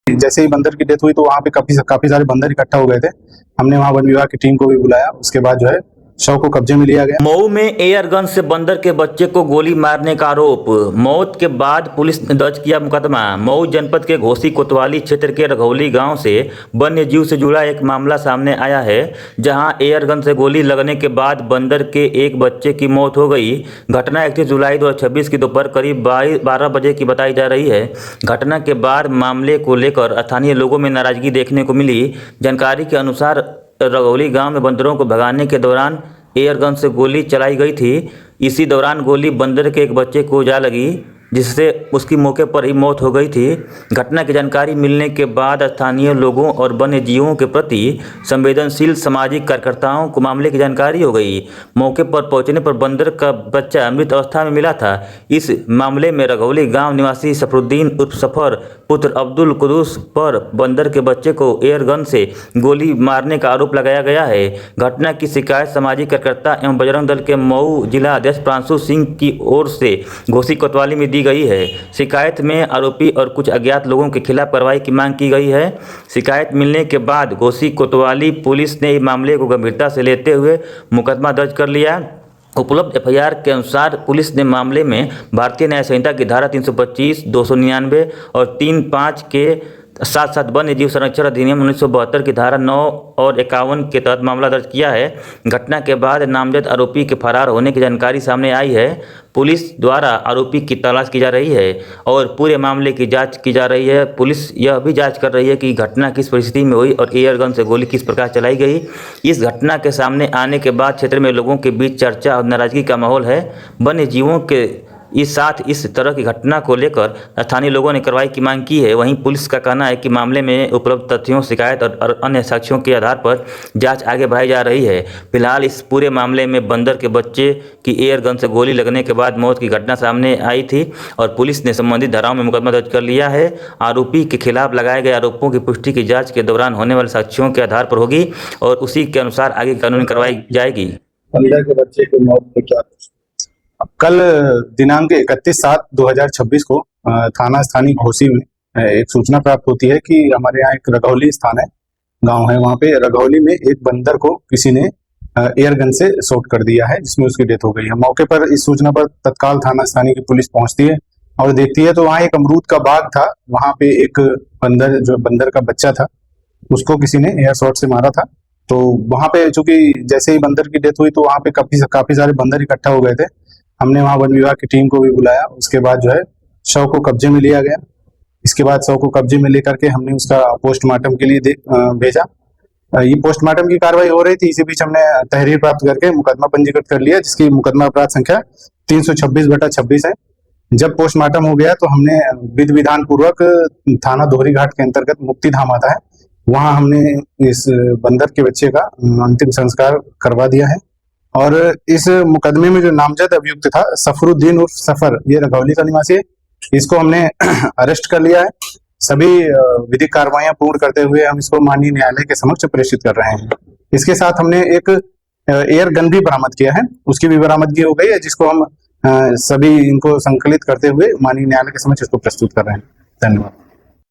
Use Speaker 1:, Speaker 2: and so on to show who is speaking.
Speaker 1: जैसे ही बंदर की डेथ हुई तो वहाँ पे काफी सारे बंदर इकट्ठा हो गए थे। हमने वहाँ वन विभाग की टीम को भी बुलाया। उसके बाद जो है शव को कब्जे में लिया गया।
Speaker 2: मऊ में एयर गन से बंदर के बच्चे को गोली मारने का आरोप। मौत के बाद पुलिस ने दर्ज किया मुकदमा। मऊ जनपद के घोसी कोतवाली क्षेत्र के रघौली गांव से वन्य जीव से जुड़ा एक मामला सामने आया है, जहां एयर गन से गोली लगने के बाद बंदर के एक बच्चे की मौत हो गई। घटना 31 जुलाई 2026 की दोपहर करीब 12 बजे की बताई जा रही है। घटना के बाद मामले को लेकर स्थानीय लोगों में नाराजगी देखने को मिली। जानकारी के अनुसार रघौली गांव में बंदरों को भगाने के दौरान एयर गन से गोली चलाई गई थी। इसी दौरान गोली बंदर के एक बच्चे को जा लगी, जिससे उसकी मौके पर ही मौत हो गई थी। घटना की जानकारी मिलने के बाद स्थानीय लोगों और वन्य जीवों के प्रति संवेदनशील सामाजिक कार्यकर्ताओं को मामले की जानकारी हो गई। मौके पर पहुंचने पर बंदर का बच्चा मृत अवस्था में मिला था। इस मामले में रघौली गांव निवासी सफरुद्दीन उर्फ सफर पुत्र अब्दुल कुदूस पर बंदर के बच्चे को एयर गन से गोली मारने का आरोप लगाया गया है। घटना की शिकायत सामाजिक कार्यकर्ता एवं बजरंग दल के मऊ जिला अध्यक्ष प्रांशु सिंह की ओर से घोसी कोतवाली में दी गई है। शिकायत में आरोपी और कुछ अज्ञात लोगों के खिलाफ कार्रवाई की मांग की गई है। शिकायत मिलने के बाद घोसी कोतवाली पुलिस ने मामले को गंभीरता से लेते हुए मुकदमा दर्ज कर लिया। उपलब्ध एफआईआर के अनुसार पुलिस ने मामले में भारतीय न्याय संहिता की धारा 325, 299 और 35 के साथ साथ वन्य जीव संरक्षण अधिनियम 1972 की धारा 9 और 51 के तहत मामला दर्ज किया है। घटना के बाद नामजद आरोपी के फरार होने की जानकारी सामने आई है। पुलिस द्वारा आरोपी की तलाश की जा रही है और पूरे मामले की जांच की जा रही है। पुलिस यह भी जांच कर रही है कि घटना किस परिस्थिति में हुई और एयर गन से गोली किस प्रकार चलाई गई। इस घटना के सामने आने के बाद क्षेत्र में लोगों के बीच चर्चा और नाराजगी का माहौल है। वन्य जीवों के इस तरह की घटना को लेकर स्थानीय लोगों ने कार्रवाई की मांग की है। वहीं पुलिस का कहना है कि मामले में उपलब्ध तथ्यों, शिकायत और अन्य साक्ष्यों के आधार पर जांच आगे बढ़ाई जा रही है। फिलहाल इस पूरे मामले में बंदर के बच्चे की एयर गन से गोली लगने के बाद मौत की घटना सामने आई थी और पुलिस ने संबंधित धाराओं में मुकदमा दर्ज कर लिया है। आरोपी के खिलाफ लगाए गए आरोपों की पुष्टि की जाँच के दौरान होने वाले साक्ष्यों के आधार पर होगी और उसी के अनुसार आगे कानूनी कार्रवाई जाएगी।
Speaker 1: बंदर के बच्चे की मौत पे क्या कल दिनांक 31/7/2026 को थाना स्थानीय घोसी में एक सूचना प्राप्त होती है कि हमारे यहाँ एक रघौली स्थान है, गांव है। वहाँ पे रघौली में एक बंदर को किसी ने एयर गन से शॉट कर दिया है, जिसमें उसकी डेथ हो गई है। मौके पर इस सूचना पर तत्काल थाना स्थानीय की पुलिस पहुंचती है और देखती है तो वहाँ एक अमरूद का बाग था। वहाँ पे एक बंदर का बच्चा था, उसको किसी ने एयर शॉट से मारा था। तो वहाँ पे चूंकि जैसे ही बंदर की डेथ हुई तो वहाँ पे काफी सारे बंदर इकट्ठा हो गए थे। हमने वहाँ वन विभाग की टीम को भी बुलाया। उसके बाद जो है शव को कब्जे में लिया गया। इसके बाद शव को कब्जे में लेकर के हमने उसका पोस्टमार्टम के लिए भेजा। ये पोस्टमार्टम की कार्रवाई हो रही थी, इसी बीच हमने तहरीर प्राप्त करके मुकदमा पंजीकृत कर लिया, जिसकी मुकदमा अपराध संख्या 326/26 है। जब पोस्टमार्टम हो गया तो हमने विधि विधान पूर्वक थाना दोहरी घाट के अंतर्गत मुक्ति धाम आता है, वहां हमने इस बंदर के बच्चे का अंतिम संस्कार करवा दिया है। और इस मुकदमे में जो नामजद अभियुक्त था सफरुद्दीन उर्फ सफर, ये रघौली का निवासी है, इसको हमने अरेस्ट कर लिया है। सभी विधिक कार्रवाइयां पूर्ण करते हुए हम इसको माननीय न्यायालय के समक्ष प्रेषित कर रहे हैं। इसके साथ हमने एक एयर गन भी बरामद किया है, उसकी भी बरामदगी हो गई है, जिसको हम सभी इनको संकलित करते हुए माननीय न्यायालय के समक्ष इसको प्रस्तुत कर रहे हैं। धन्यवाद।